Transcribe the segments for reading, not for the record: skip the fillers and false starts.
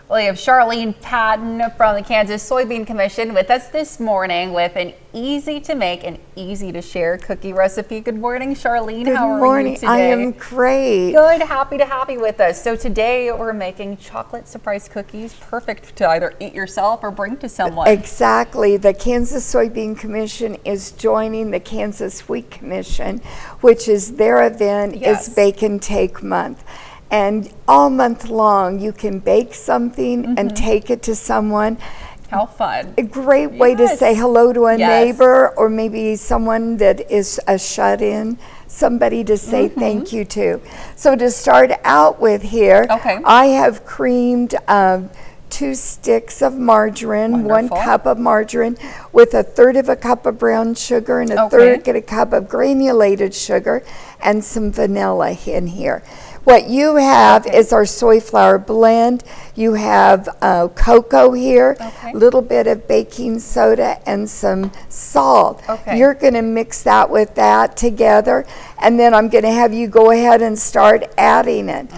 Well, you have Charlene Patton from the Kansas Soybean Commission with us this morning with an easy to make and easy to share cookie recipe. Good morning, Charlene. How are you today? I am great. Good, happy to have you with us. So today we're making chocolate surprise cookies, perfect to either eat yourself or bring to someone. Exactly. The Kansas Soybean Commission is joining the Kansas Wheat Commission, which is their event. Yes. Is Bake and Take Month. And all month long, you can bake something and take it to someone. How fun. A great way to say hello to a neighbor, or maybe someone that is a shut-in, somebody to say thank you to. So to start out with here, I have creamed 2 sticks of margarine, 1 cup of margarine with 1/3 of a cup of brown sugar and 1/3 of a cup of granulated sugar and some vanilla in here. What you have is our soy flour blend. You have cocoa here, a little bit of baking soda and some salt. You're going to mix that with that together, and then I'm going to have you go ahead and start adding it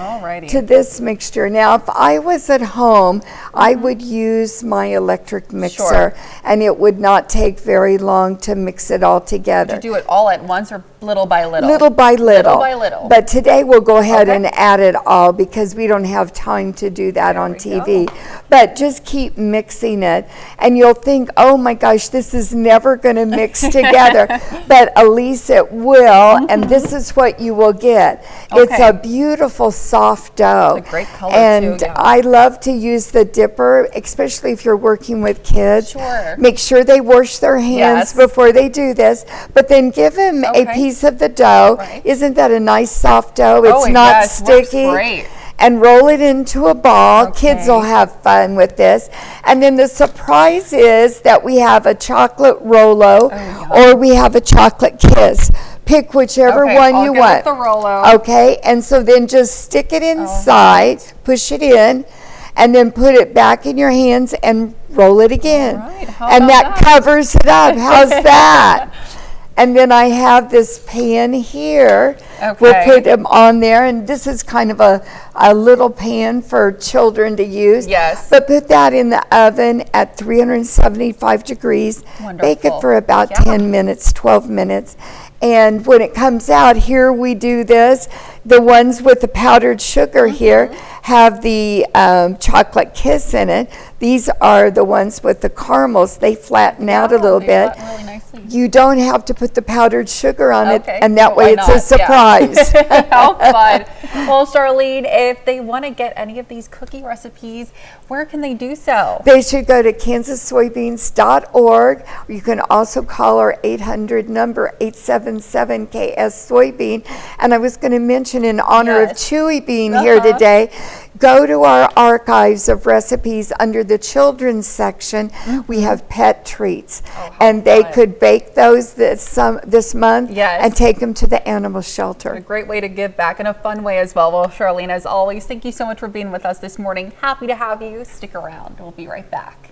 to this mixture. Now, if I was at home, I would use my electric mixer, and it would not take very long to mix it all together. Would you do it all at once or little by little? Little by little. Little by little. But today we'll go ahead and add it all because we don't have time to do that on TV. But just keep mixing it, and you'll think, oh my gosh, this is never going to mix together. But at least it will, and this is what you will get. It's a beautiful soft dough. It's a great color and too. I love to use the dipper, especially if you're working with kids. Make sure they wash their hands before they do this, but then give them a piece of the dough. Isn't that a nice soft dough? It's not sticky. Great. And roll it into a ball. Kids will have fun with this. And then the surprise is that we have a chocolate Rolo or we have a chocolate kiss. Pick whichever one you want. With the Rolo. Okay, and so then just stick it inside, push it in, and then put it back in your hands and roll it again. And that covers it up. How's that? And then I have this pan here. We'll put them on there, and this is kind of a little pan for children to use. But put that in the oven at 375 degrees. Bake it for about 10 minutes, 12 minutes. And when it comes out, here we do this. The ones with the powdered sugar here have the chocolate kiss in it. These are the ones with the caramels. They flatten out a little bit. Really nicely. You don't have to put the powdered sugar on it, and that way it's a surprise. How fun. Well, Charlene, if they want to get any of these cookie recipes, where can they do so? They should go to kansassoybeans.org. You can also call our 800 number, 877-KS-SOYBEAN. And I was going to mention, in honor of Chewy being here today, go to our archives of recipes under the children's section. We have pet treats, and they could bake those this month and take them to the animal shelter. A great way to give back in a fun way as well. Well, Charlene, as always, thank you so much for being with us this morning. Happy to have you. Stick around. We'll be right back.